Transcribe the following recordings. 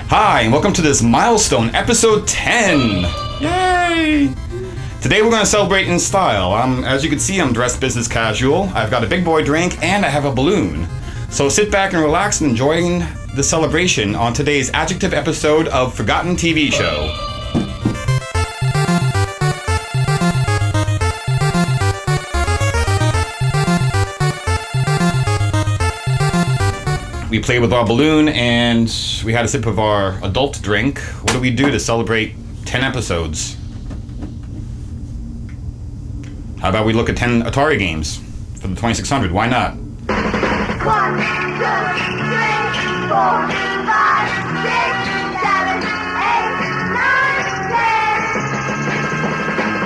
Hi, and welcome to this milestone, episode 10! Yay! Today we're going to celebrate in style. As you can see, I'm dressed business casual. I've got a big boy drink, and I have a balloon. So sit back and relax and enjoy the celebration on today's adjective episode of Forgotten TV Show. We played with our balloon and we had a sip of our adult drink. What do we do to celebrate 10 episodes? How about we look at 10 Atari games for the 2600? Why not? 1, 2, 3, 4, 5, 6, 7, 8, 9, 10.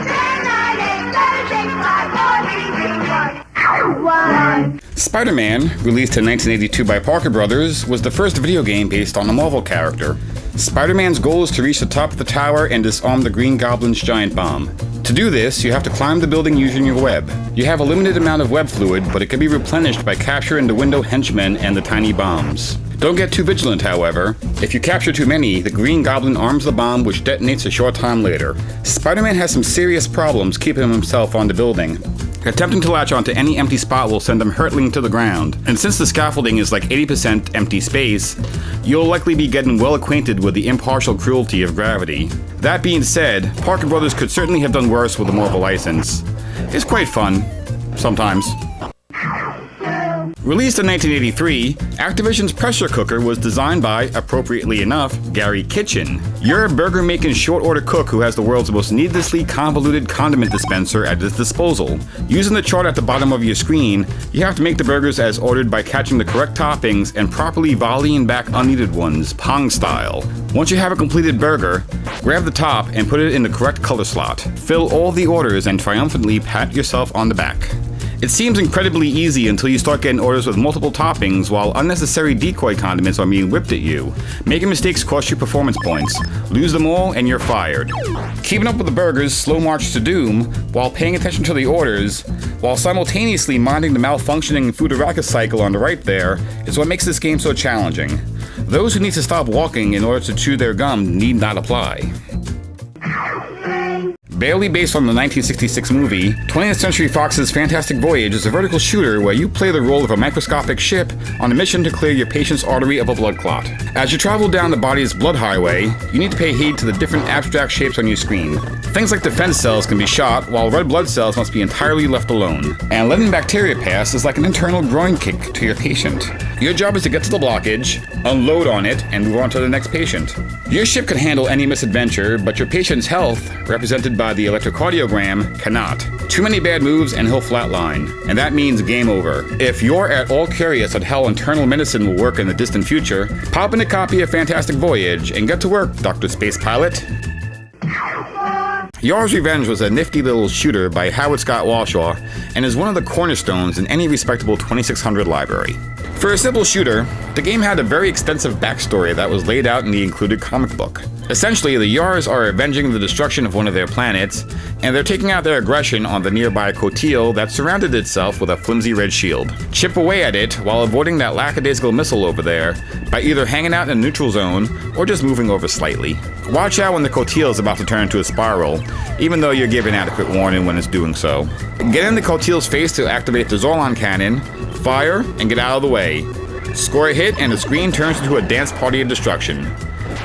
10, 9, 8, 7, 6, 5, 4, 3, 2, 1. Spider-Man, released in 1982 by Parker Brothers, was the first video game based on a Marvel character. Spider-Man's goal is to reach the top of the tower and disarm the Green Goblin's giant bomb. To do this, you have to climb the building using your web. You have a limited amount of web fluid, but it can be replenished by capturing the window henchmen and the tiny bombs. Don't get too vigilant, however. If you capture too many, the Green Goblin arms the bomb, which detonates a short time later. Spider-Man has some serious problems keeping himself on the building. Attempting to latch onto any empty spot will send him hurtling to the ground, and since the scaffolding is like 80% empty space, you'll likely be getting well acquainted with the impartial cruelty of gravity. That being said, Parker Brothers could certainly have done worse with a Marvel license. It's quite fun, sometimes. Released in 1983, Activision's pressure cooker was designed by, appropriately enough, Gary Kitchen. You're a burger-making short-order cook who has the world's most needlessly convoluted condiment dispenser at his disposal. Using the chart at the bottom of your screen, you have to make the burgers as ordered by catching the correct toppings and properly volleying back unneeded ones, Pong style. Once you have a completed burger, grab the top and put it in the correct color slot. Fill all the orders and triumphantly pat yourself on the back. It seems incredibly easy until you start getting orders with multiple toppings while unnecessary decoy condiments are being whipped at you. Making mistakes cost you performance points. Lose them all and you're fired. Keeping up with the burger's slow march to doom while paying attention to the orders, while simultaneously minding the malfunctioning Foodoraka cycle on the right there, is what makes this game so challenging. Those who need to stop walking in order to chew their gum need not apply. Barely based on the 1966 movie, 20th Century Fox's Fantastic Voyage is a vertical shooter where you play the role of a microscopic ship on a mission to clear your patient's artery of a blood clot. As you travel down the body's blood highway, you need to pay heed to the different abstract shapes on your screen. Things like defense cells can be shot, while red blood cells must be entirely left alone. And letting bacteria pass is like an internal groin kick to your patient. Your job is to get to the blockage, unload on it, and move on to the next patient. Your ship can handle any misadventure, but your patient's health, represented by the electrocardiogram, cannot. Too many bad moves and he'll flatline, and that means game over. If you're at all curious on how internal medicine will work in the distant future, pop in a copy of Fantastic Voyage and get to work, Dr. Space Pilot. Yar's Revenge was a nifty little shooter by Howard Scott Warshaw and is one of the cornerstones in any respectable 2600 library. For a simple shooter, the game had a very extensive backstory that was laid out in the included comic book. Essentially, the Yars are avenging the destruction of one of their planets, and they're taking out their aggression on the nearby Coteal that surrounded itself with a flimsy red shield. Chip away at it while avoiding that lackadaisical missile over there by either hanging out in a neutral zone or just moving over slightly. Watch out when the Coteal is about to turn into a spiral, even though you're given adequate warning when it's doing so. Get in the Coteal's face to activate the Zorlon cannon, fire, and get out of the way. Score a hit and the screen turns into a dance party of destruction.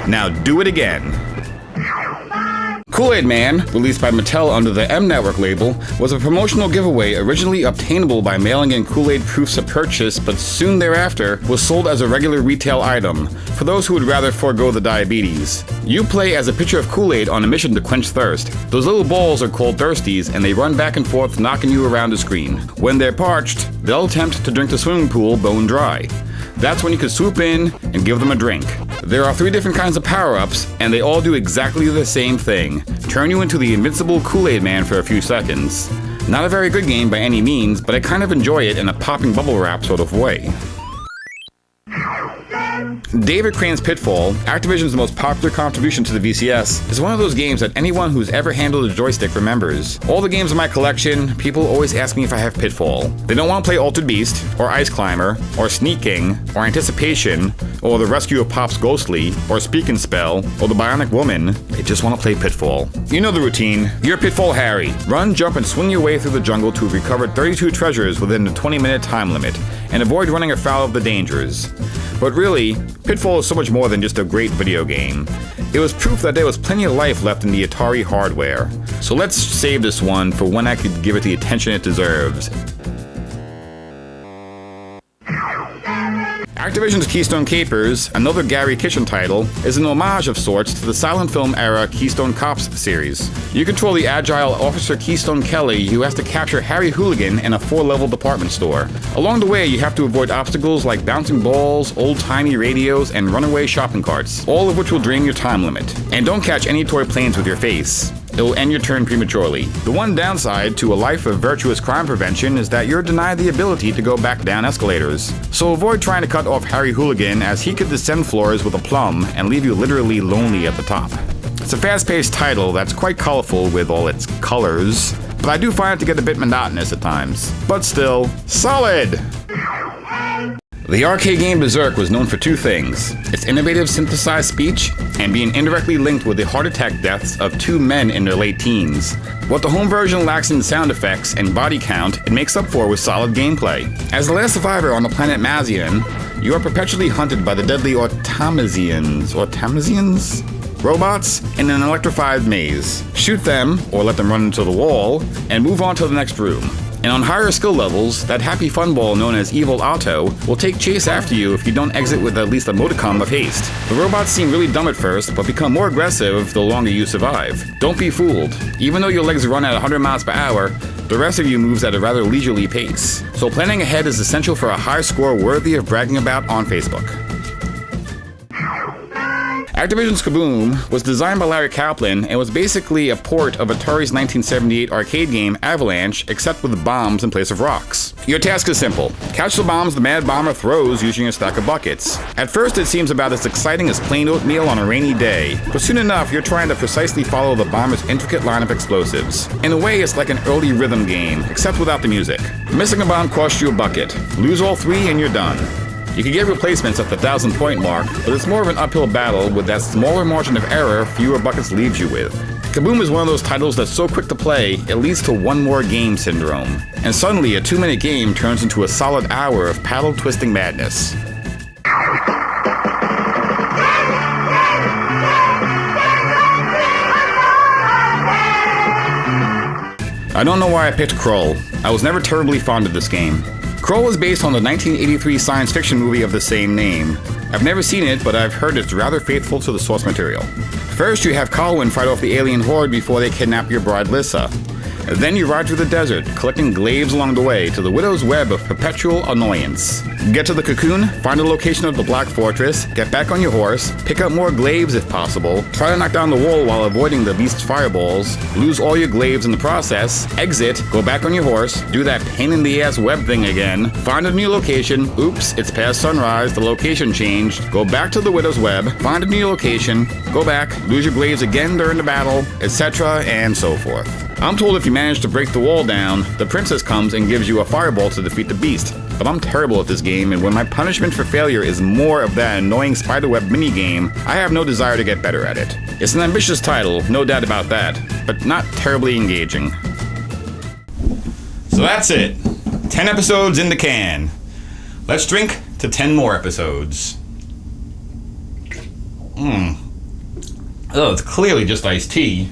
Now do it again. Kool-Aid Man, released by Mattel under the M Network label, was a promotional giveaway originally obtainable by mailing in Kool-Aid proofs of purchase, but soon thereafter was sold as a regular retail item, for those who would rather forego the diabetes. You play as a pitcher of Kool-Aid on a mission to quench thirst. Those little balls are called thirsties, and they run back and forth knocking you around the screen. When they're parched, they'll attempt to drink the swimming pool bone dry. That's when you can swoop in and give them a drink. There are 3 different kinds of power-ups, and they all do exactly the same thing. Turn you into the invincible Kool-Aid Man for a few seconds. Not a very good game by any means, but I kind of enjoy it in a popping bubble wrap sort of way. David Crane's Pitfall, Activision's most popular contribution to the VCS, is one of those games that anyone who's ever handled a joystick remembers. All the games in my collection, people always ask me if I have Pitfall. They don't want to play Altered Beast, or Ice Climber, or Sneaking, or Anticipation, or The Rescue of Pops Ghostly, or Speak and Spell, or The Bionic Woman. They just want to play Pitfall. You know the routine. You're Pitfall Harry. Run, jump, and swing your way through the jungle to recover 32 treasures within the 20-minute time limit, and avoid running afoul of the dangers. But really, Pitfall is so much more than just a great video game. It was proof that there was plenty of life left in the Atari hardware. So let's save this one for when I could give it the attention it deserves. Activision's Keystone Capers, another Gary Kitchen title, is an homage of sorts to the silent film era Keystone Cops series. You control the agile Officer Keystone Kelly who has to capture Harry Hooligan in a 4-level department store. Along the way, you have to avoid obstacles like bouncing balls, old-timey radios, and runaway shopping carts, all of which will drain your time limit. And don't catch any toy planes with your face. It'll end your turn prematurely. The one downside to a life of virtuous crime prevention is that you're denied the ability to go back down escalators. So avoid trying to cut off Harry Hooligan, as he could descend floors with a plumb and leave you literally lonely at the top. It's a fast-paced title that's quite colorful with all its colors, but I do find it to get a bit monotonous at times. But still, solid! The arcade game Berserk was known for two things: its innovative synthesized speech and being indirectly linked with the heart attack deaths of two men in their late teens. What the home version lacks in sound effects and body count, it makes up for with solid gameplay. As the last survivor on the planet Mazian, you are perpetually hunted by the deadly Automasians? Robots in an electrified maze. Shoot them, or let them run into the wall, and move on to the next room. And on higher skill levels, that happy fun ball known as Evil Otto will take chase after you if you don't exit with at least a modicum of haste. The robots seem really dumb at first, but become more aggressive the longer you survive. Don't be fooled. Even though your legs run at 100 miles per hour, the rest of you moves at a rather leisurely pace. So planning ahead is essential for a high score worthy of bragging about on Facebook. Activision's Kaboom was designed by Larry Kaplan and was basically a port of Atari's 1978 arcade game Avalanche, except with bombs in place of rocks. Your task is simple: catch the bombs the Mad Bomber throws using a stack of buckets. At first it seems about as exciting as plain oatmeal on a rainy day, but soon enough you're trying to precisely follow the bomber's intricate line of explosives. In a way, it's like an early rhythm game, except without the music. Missing a bomb costs you a bucket. Lose all three and you're done. You can get replacements at the 1,000-point mark, but it's more of an uphill battle with that smaller margin of error fewer buckets leaves you with. Kaboom is one of those titles that's so quick to play, it leads to one more game syndrome. And suddenly a 2-minute game turns into a solid hour of paddle-twisting madness. I don't know why I picked Krull. I was never terribly fond of this game. Krull is based on the 1983 science fiction movie of the same name. I've never seen it, but I've heard it's rather faithful to the source material. First, you have Colwyn fight off the alien horde before they kidnap your bride Lissa. Then you ride through the desert, collecting glaives along the way to the Widow's Web of perpetual annoyance. Get to the cocoon, find the location of the Black Fortress, get back on your horse, pick up more glaives if possible, try to knock down the wall while avoiding the beast's fireballs, lose all your glaives in the process, exit, go back on your horse, do that pain-in-the-ass web thing again, find a new location, oops, it's past sunrise, the location changed, go back to the Widow's Web, find a new location, go back, lose your glaives again during the battle, etc., and so forth. I'm told if you manage to break the wall down, the princess comes and gives you a fireball to defeat the beast. But I'm terrible at this game, and when my punishment for failure is more of that annoying spiderweb minigame, I have no desire to get better at it. It's an ambitious title, no doubt about that, but not terribly engaging. So that's it. 10 episodes in the can. Let's drink to 10 more episodes. Oh, it's clearly just iced tea.